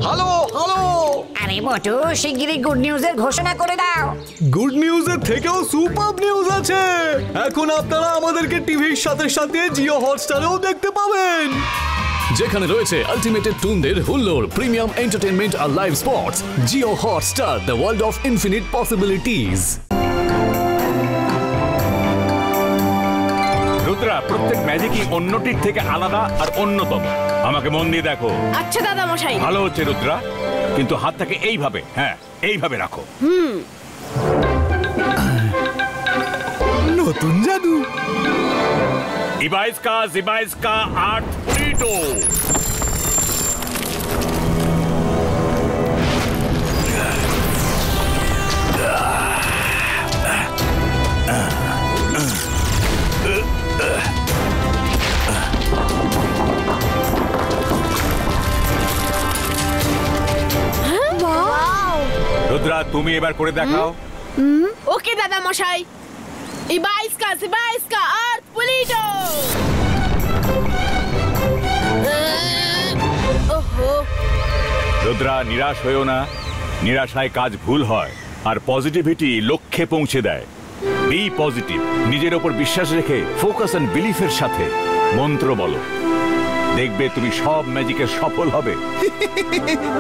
Hello hello. আরে মোটু, শিগগিরই good নিউজের ঘোষণা করে দাও। গুড নিউজের থেকেও সুপার নিউজ আছে। এখন আপনারা আমাদেরকে টিভির সাথে সাথে জিও হটস্টারেও দেখতে পাবেন, যেখানে রয়েছে আলটিমেটেড টুনদের হুল্লোড়, প্রিমিয়াম এন্টারটেইনমেন্ট আর live sports. Jio Hotstar, the world of infinite possibilities. Rudra, প্রত্যেক ম্যাজিকই অন্যটির থেকে আলাদা আর অন্যতম। আমাকে মন দিয়ে দেখো। আচ্ছা দাদা মশাই। ভালো হচ্ছে রুদ্রা, কিন্তু হাতটাকে এইভাবে, হ্যাঁ এইভাবে রাখো। নতুন জাদু। ইবাইস্কা আর্ট পুলিটো। রুদ্রা, তুমি এবার করে দেখাও। ওকে দাদা মশাই। ইবাইস্কা আর্ট পুলিটো। ওহো রুদ্রা, নিরাশ হয়েও না। নিরাশায় কাজ ভুল হয়, আর পজিটিভিটি লক্ষ্যে পৌঁছে দেয়। Be positive. নিজের ওপর বিশ্বাস রেখে ফোকাস এন্ড বিলিফের সাথে মন্ত্র বলো, দেখবে তুমি সব ম্যাজিকে সফল হবে।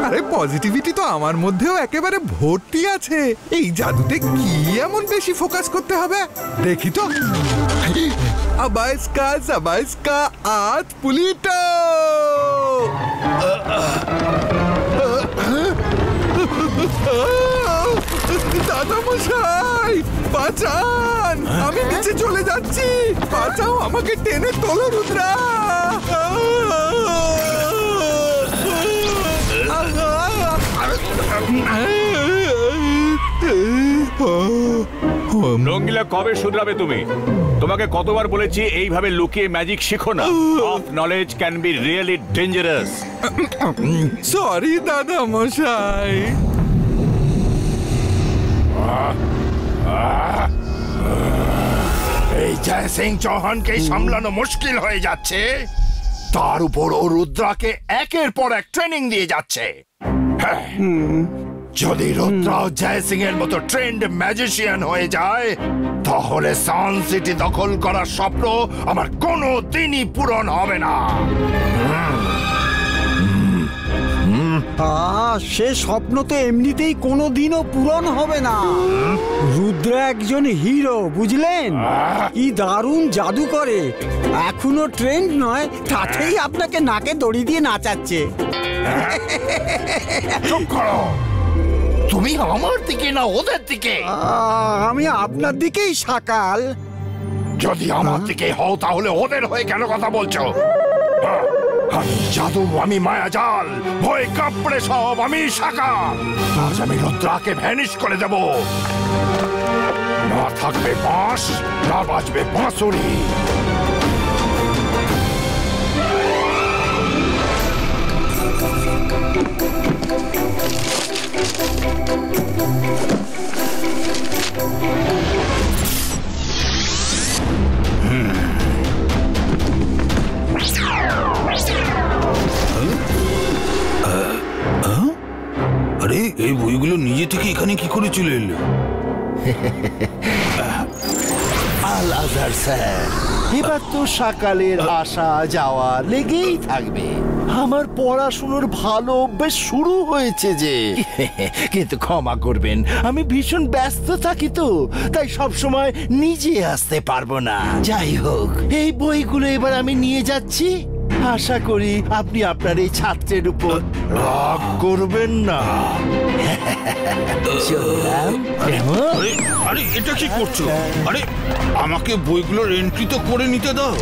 আরে পজিটিভিটি তো আমার মধ্যেও একেবারে ভর্তি আছে। এই জাদুতে কি এমন বেশি ফোকাস করতে হবে দেখি তো। আবাইস্কা আর্ট পুলিটো। দাদা মশাই বাঁচান, আমি নিচে চলে যাচ্ছি। বাঁচাও, আমাকে টেনে তোলো রুদ্রা। রঙ্গিলা, কবে শুধরাবে তুমি? তোমাকে কতবার বলেছি এইভাবে লুকিয়ে ম্যাজিক শিখো না। Of knowledge can be really dangerous. Sorry দাদা মশাই। এই জয় সিং চৌহানকে সামলানো মুশকিল হয়ে যাচ্ছে, তার উপর ও রুদ্রাকে একের পর এক ট্রেনিং দিয়ে যাচ্ছে। যদি রুদ্রাও জয় সিং এর মতো ট্রেন্ড ম্যাজিশিয়ান হয়ে যায়, তাহলে সান সিটি দখল করার স্বপ্ন আমার কোনো দিনই পূরণ হবে না। সে স্বপ্ন তো এমনিতেই কোনোদিনও পূরণ হবে না। রুদ্র একজন হিরো, বুঝলেন? কি দারুণ জাদু করে। এখনো ট্রেন্ড নয়, তাতেই আপনাকে নাকে দড়ি দিয়ে নাচাচ্ছে। চুপ করো, তুমি আমার দিকে না ওদের দিকে? আমি আপনার দিকেই শাকাল। যদি আমার দিকে হও তাহলে ওদের হয়ে কেন কথা বলছো? আমি জাদু, আমি মায়াজাল, ভয় কাপড়ে সব আমি শাকাল। আজ আমি রুদ্রাকে ভ্যানিশ করে দেব। না থাকবে বাঁশ, না বাজবে বাঁশুরি। আরে এই বইগুলো নিজে থেকে এখানে কি করে চলে এলো? আল আজহার স্যার, এবার তো সকালের আসা যাওয়া লেগেই থাকবে। আমার পড়াশুনোর ভালো অভ্যেস শুরু হয়েছে যে। কিন্তু ক্ষমা করবেন, আমি ভীষণ ব্যস্ত থাকি তো, তাই সব সময় নিজে আসতে পারবো না। যাই হোক, এই বইগুলো এবার আমি নিয়ে যাচ্ছি। আশা করি আপনি আপনার এই ছাত্রের উপর রাগ করবেন না। আরে এটা কি করছো? আরে আমাকে বইগুলোর এন্ট্রি তো করে নিতে দাও।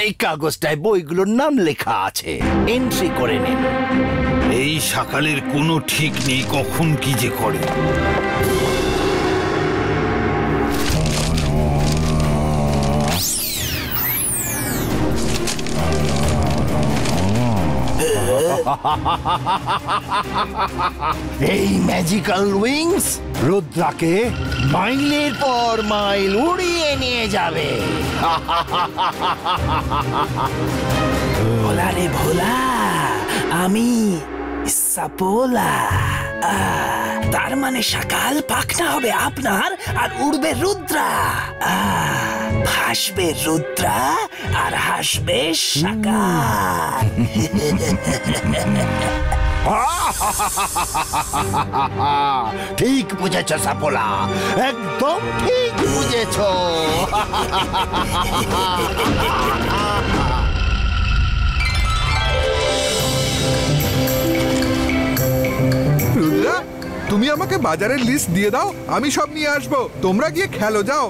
এই কাগজটায় বইগুলোর নাম লেখা আছে, এন্ট্রি করে নিন। এই সকালের কোনো ঠিক নেই, কখন কি যে করে। এই ম্যাজিক্যাল উইংস রুদ্রাকে মাইলের পর মাইল উড়িয়ে নিয়ে যাবে। ভোলা রে ভোলা, আমি সাপোলা। তার মানে সকাল পাখনা হবে আপনার আর উড়বে রুদ্রা। ভাসবে রুদ্রা আর হাসবে সকাল। ঠিক বুঝেছ সাপোলা, একদম ঠিক বুঝেছ। রুদ্রা, তুমি আমাকে বাজারের লিস্ট দিয়ে দাও, আমি সব নিয়ে আসবো। তোমরা গিয়ে খেলো, যাও।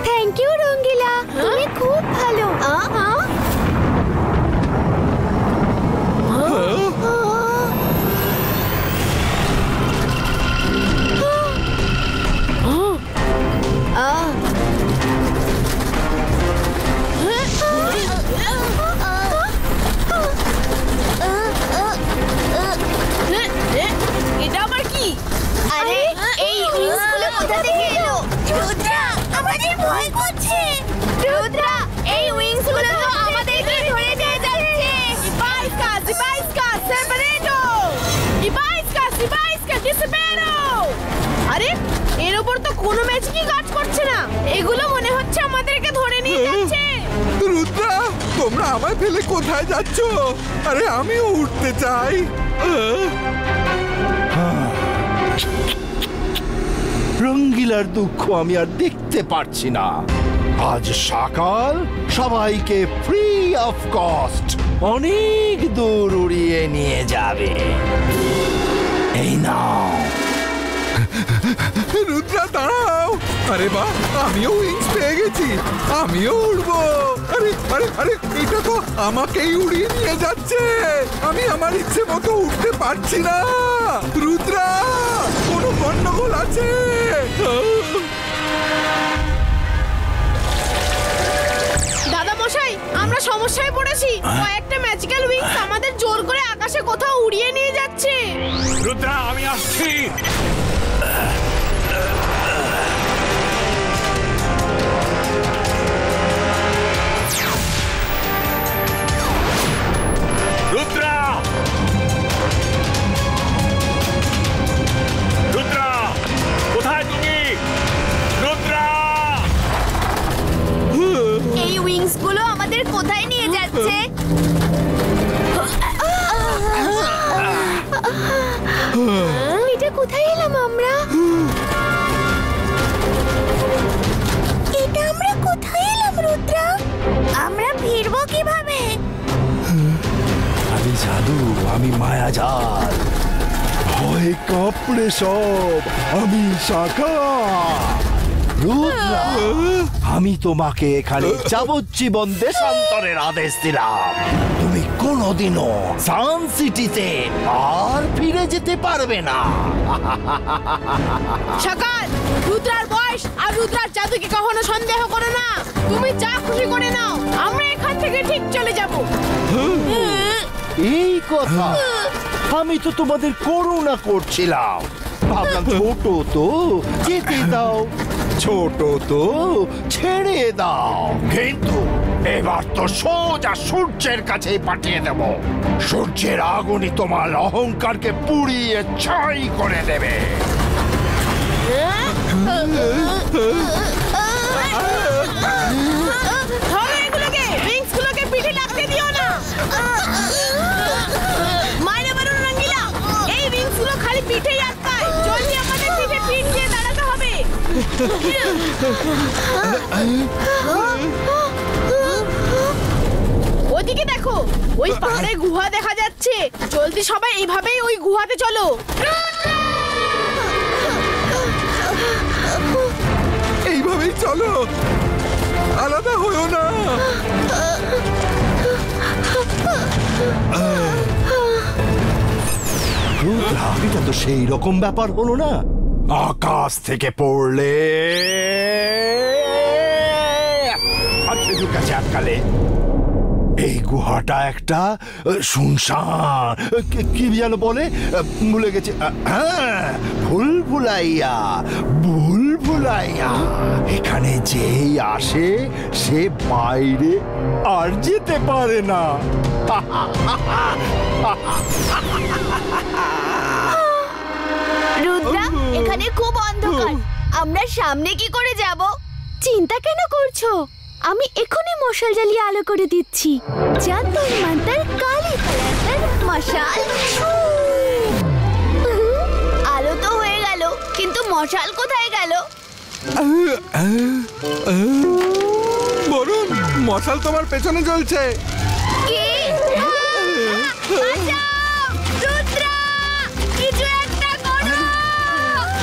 থ্যাংক ইউ রঙ্গিলা, তুমি খুব ভালো। এটা আমার কি? আরে এই উইংসগুলো কোথা থেকে এলো? রুদ্রা, আমাদের ভয় করছে। রুদ্রা, এই উইংসগুলো তো আমাদেরকে ধরে নিয়ে যাচ্ছে। Ibaiska, separato! Ibaiska, disipero! আরে এর উপর তো কোনো ম্যাজিকই কাজ করছে না। এগুলো মনে হচ্ছে আমাদেরকে ধরে নিয়ে যাচ্ছে। রুদ্রা, তোমরা আমায় ফেলে কোথায় যাচ্ছ? আরে আমিও উঠতে চাই। রঙ্গিলার দুঃখ আমি আর দেখতে পারছি না। আজ সকাল সবাইকে ফ্রি অফ কস্ট অনেক দূর উড়িয়ে নিয়ে যাবে। এই নাও। রুদ্রা, দাঁড়াও। আরে বাহ, আমিও উইংস পেয়ে গেছি, আমিও উড়বো। আরে আরে আরে, এটা তো আমাকেই উড়িয়ে নিয়ে যাচ্ছে। আমি আমার ইচ্ছে মতো উঠতে পারছি না। রুদ্রা, কোনো গন্ডগোল আছে? দাদা মশাই, আমরা সমস্যায় পড়েছি। কয়েকটা ম্যাজিক্যাল উইংস আমাদের জোর করে আকাশে কোথাও উড়িয়ে নিয়ে যাচ্ছে। রুদ্রা, আমি আসছি। রুদ্রা, রুদ্রা, কোথায় তুমি? রুদ্রা, এই উইংস গুলো আমাদের কোথায় নিয়ে যাচ্ছে? এটা কোথায় এলাম আমরা? এটা আমরা কোথায় এলাম রুদ্রা? আমরা ফিরবো কিভাবে? আমি জাদু, আমি মায়াজাল, ভয় কাঁপড়ে সব আমি সকাল। রুদ্রা, আমি তোমাকে এখানে যাবজ্জীবন দেশান্তরের আদেশ দিলাম। তুমি কোনোদিনও সান সিটিতে আর ফিরে যেতে পারবে না। সকাল, রুদ্রার বয়স আর রুদ্রার জাদুকে কখনো সন্দেহ করো না। তুমি যা খুশি করে নাও, আমরা এখান থেকে ঠিক চলে যাব। এই কথা, আমি তো তোমাদের করুণা করছিলাম। ভাবলাম ছোট তো যেতে দাও, ছোট তো ছেড়ে দাও। কিন্তু এবার তো সোজা সূর্যের কাছে পাঠিয়ে দেব। সূর্যের আগুনই তোমার অহংকারকে পুড়িয়ে ছাই করে দেবে। ধরো এগুলোকে, উইংসগুলোকে পিঠে লাগতে দিও না। মাইনে মারুন রঙ্গিলা, এই উইংসগুলো খালি পিঠেই আটকায়। জলদি আমাদের পিঠে পিঠ দিয়ে দাঁড়াতে হবে। ওদিকে দেখো, ওই পাহাড়ে গুহা দেখা যাচ্ছে। জলদি সবাই এইভাবেই ওই গুহাতে চলো। এইভাবেই চলো, আলাদা হয়েও না। রুদ্রা, এটা তো সেই রকম ব্যাপার হলো না। আকাশ থেকে পড়লে আটকে কাছে আটকালে। এই গুহাটা একটা শুনশান, কি যেন বলে, ভুলে গেছে। হ্যাঁ, ভুলভুলাইয়া, ভুলভুলাইয়া। এখানে যেই আসে সে বাইরে আর যেতে পারে না। রুদ্রা, এখানে খুব অন্ধকার, আমরা সামনে কি করে যাব? চিন্তা কেন করছো? আমি এখনই মশাল জ্বালিয়ে আলো করে দিচ্ছি। জান্তর মান্তর কালী কালান্তর মশাল। আলো তো হয়ে গেল, কিন্তু মশাল কোথায় গেল? বলুন, মশাল তোমার পেছনে জ্বলছে। কি? বাঁচাও! রুদ্রা, কিছু একটা করো!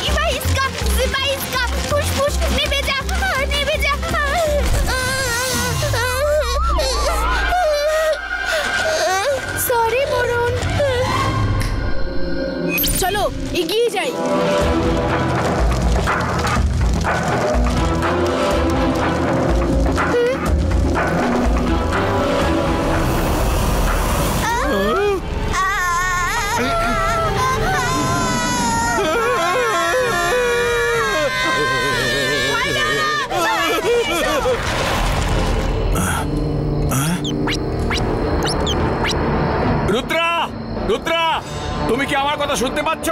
ইবাইস্কা, ইবাইস্কা, ফুসফুস, নেমে যা, নেমে যা। সরি বরুণ। চলো এগিয়ে যাই। রুদ্রা, রুদ্রা, তুমি কি আমার কথা শুনতে পাচ্ছ?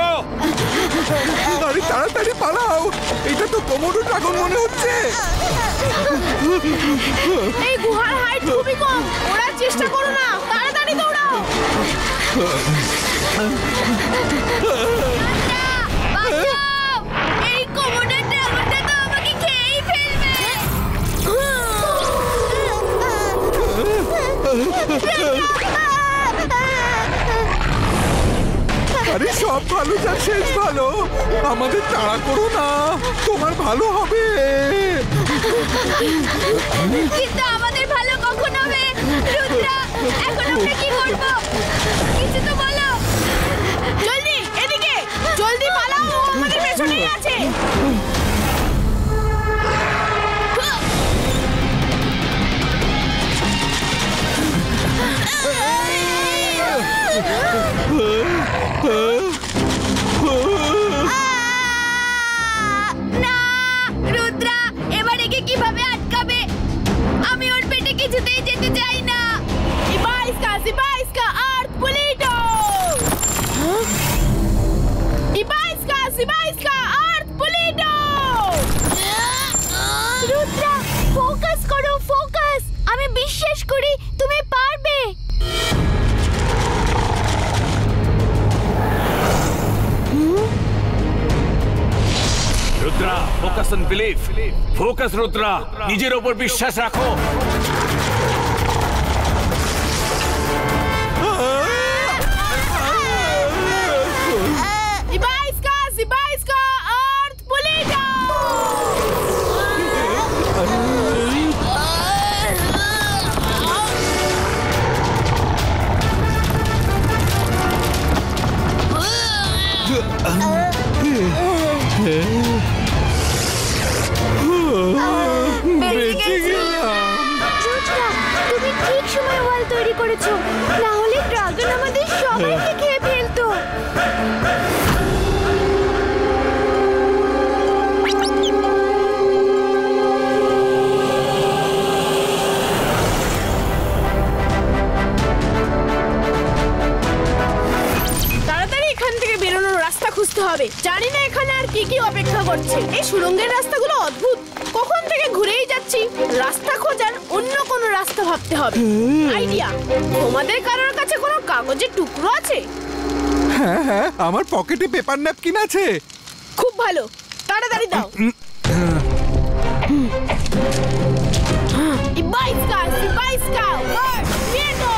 আরে তাড়াতাড়ি পালাও, এটা তো কোমোডো ড্রাগন মনে হচ্ছে। এই গুহার হাইট খুবই কম, ওড়ার চেষ্টা করো না, তাড়াতাড়ি দৌড়াও। বাঁচাও! এই কোমোডো ড্রাগনটা তো আমাকে খেয়েই ফেলবে। আরে সব ভালো যা শেষ ভালো, আমাদের তাড়া করো না, তোমার ভালো হবে। কিন্তু আমাদের ভালো কখন হবে? রুদ্রা, এখন আমরা কি করব? কিছু তো বলো। জলদি এদিকে, জলদি পালাও, ও আমাদের পেছনেই আছে। না, রুদ্রা, এবার একে কিভাবে আটকাবে? আমি ওর পেটে কিছুতেই যেতে চাই না। ইবাইস্কা, সিবাইস্কা, আর্থ পুলিটো। ইবাইস্কা, সিবাইস্কা, আর্থ পুলিটো। রুদ্রা, ফোকাস করো, ফোকাস। আমি বিশ্বাস করি তুমি পারবে। Rudra, focus on believe. Focus Rudra, নিজের ওপর বিশ্বাস রাখো। ইবাইস্কা, সিবাইস্কা, আর্থ পুলিটো। বেঁচে গেলাম। তুমি ঠিক সময় ওয়াল তৈরি করেছো, না হলে ড্রাগন আমাদের সবাইকে খেয়ে ফেলতো। তাড়াতাড়ি এখান থেকে বেরোনোর রাস্তা খুঁজতে হবে। জানি না এখানে আর কি কি অপেক্ষা করছে। এই সুড়ঙ্গের রাস্তাগুলো অদ্ভুত, কখন থেকে ঘুরেই যাচ্ছি। রাস্তা খোঁজার অন্য কোনো রাস্তা ভাবতে হবে। আইডিয়া, তোমাদের কারোর কাছে কোনো কাগজের টুকরো আছে? হ্যাঁ হ্যাঁ, আমার পকেটে পেপার ন্যাপকিন আছে। খুব ভালো, তাড়াতাড়ি দাও। ইবাইস্কা, সিবাইস্কা, ওয়ার্ড, মিয়েটো।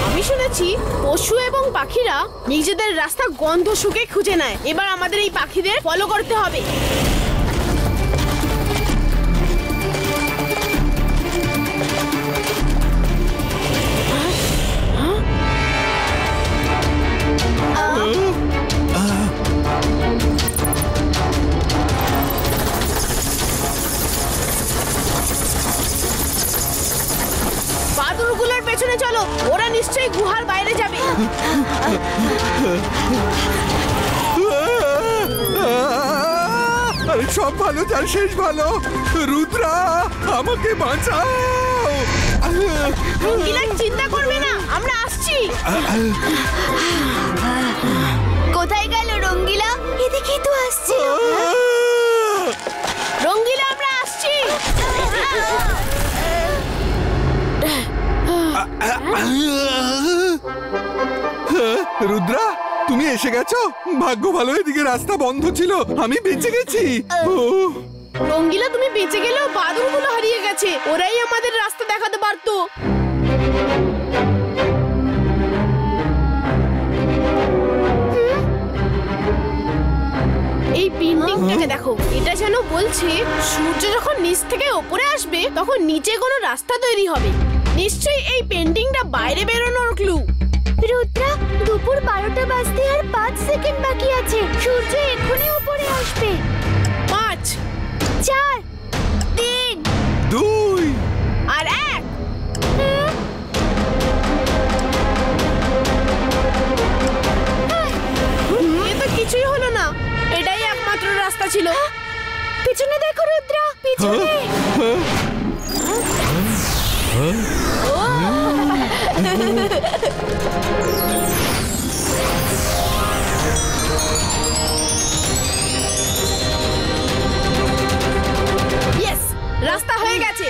আমি শুনেছি পশু এবং পাখিরা নিজেদের রাস্তা গন্ধ শুকে খুঁজে নেয়। এবার আমাদের এই পাখিদের ফলো করতে হবে। বাদুড়গুলোর পেছনে চলো, ওরা নিশ্চয়ই গুহার বাইরে যাবে। আরে সব ভালো যার শেষ ভালো। রুদ্রা আমাকে বাঁচাও। রঙ্গিলা চিন্তা করবে না, আমরা আসছি। কোথায় গেল রঙ্গিলা? এদিকেই তো আসছে। রঙ্গিলা আমরা আসছি। রুদ্রা তুমি এসে গেছো? ভাগ্য ভালো, এদিকে রাস্তা বন্ধ ছিল, আমি বেঁচে গেছি। রঙ্গিলা তুমি বেঁচে গেলেও বাদুড়গুলো হারিয়ে গেছে, ওরাই আমাদের রাস্তা দেখাতে পারতো। এই পেইন্টিংটাকে দেখো, এটা যেন বলছে সূর্য যখন নিচ থেকে ওপরে আসবে তখন নিচে কোনো রাস্তা তৈরি হবে। নিশ্চয়ই এই পেইন্টিংটা বাইরে বেরোনোর ক্লু। রুদ্রা, দুপুর 12টা বাজতে আর 5 সেকেন্ড বাকি আছে। সূর্য এক্ষুনি উপরে আসবে। 5 4 3 2 আর 1। এ তো কিছুই হলো না, এটাই একমাত্র রাস্তা ছিল। পিছনে দেখো রুদ্রা, পিছনে। ইয়েস, রাস্তা হয়ে গেছে,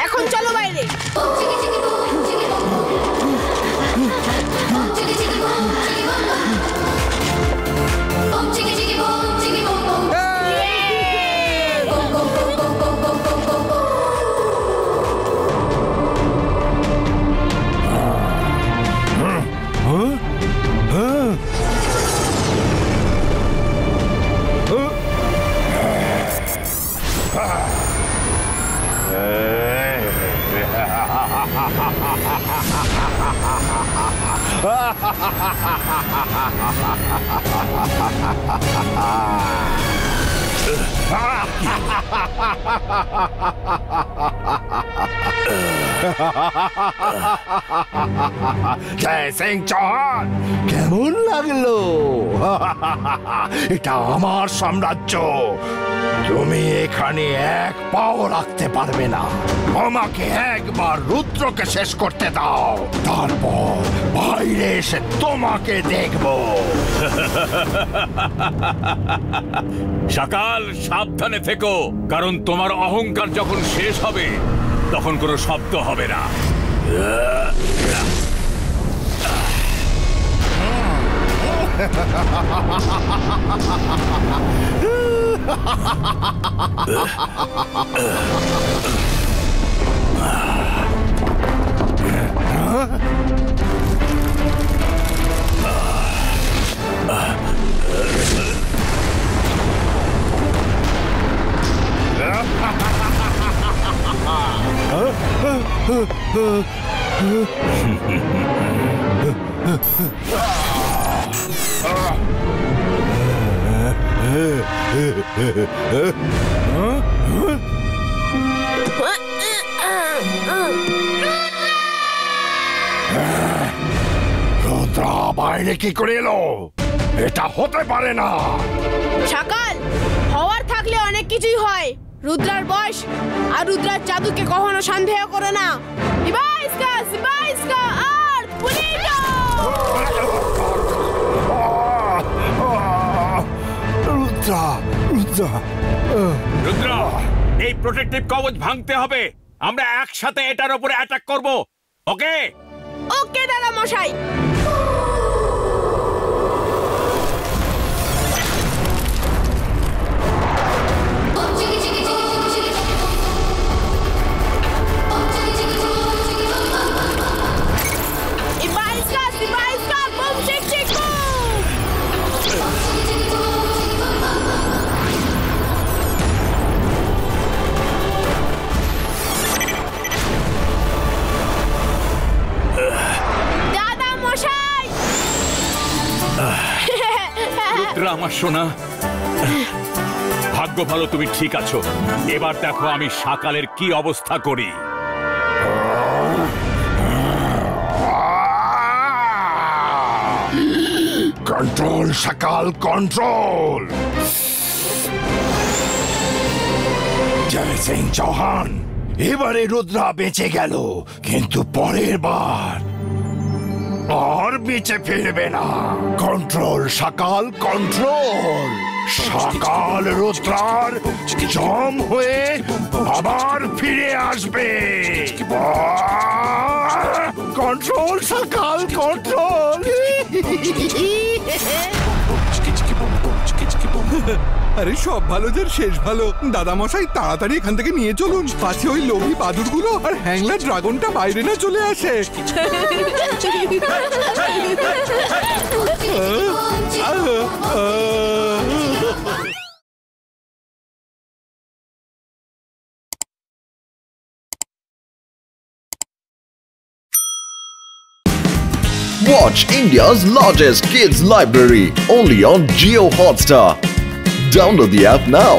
এখন চলো বাইরে। জয় সিং চৌহান, কেমন লাগলো? এটা আমার সাম্রাজ্য, তুমি এখানে এক পাও রাখতে পারবে না। আমাকে একবার রুদ্রকে শেষ করতে দাও, তারপর বাইরে এসে তোমাকে দেখবো। সকাল, সাবধানে থেকো, কারণ তোমার অহংকার যখন শেষ হবে তখন কোনো শব্দ হবে না। রুদ্রা বাইরে কি করে এলো? এটা হতে পারে না। সকাল, হওয়ার থাকলে অনেক কিছুই হয়। রুদ্রার বয়স আর রুদ্রার জাদুকে কখনো সন্দেহ করো না। আর পুলিটো! রুদ্রা, রুদ্রা, রুদ্রা, এই প্রোটেক্টিভ কবচ ভাঙতে হবে। আমরা একসাথে এটার উপরে অ্যাটাক করব। ওকে? ওকে দাদা মশাই। আমার সোনা, ভাগ্য ভালো তুমি ঠিক আছো। এবার দেখো আমি সকালের কি অবস্থা করি। কন্ট্রোল সকাল, কন্ট্রোল। জয় সিং চৌহান, এবারে রুদ্রা বেঁচে গেল, কিন্তু পরের বার আর বেঁচে ফিরবে না। কন্ট্রোল সকাল, কন্ট্রোল। সকাল রুদ্রার জম হয়ে আবার ফিরে আসবে। কন্ট্রোল সকাল, কন্ট্রোল। আরে সব ভালো যার শেষ ভালো। দাদা মশাই তাড়াতাড়ি এখান থেকে নিয়ে চলুন, পাছে ওই লোভী বাদুরগুলো আর হ্যাংলার ড্রাগনটা বাইরে না চলে আসে। Watch India's largest kids library only on Jio Hotstar. Download the app now.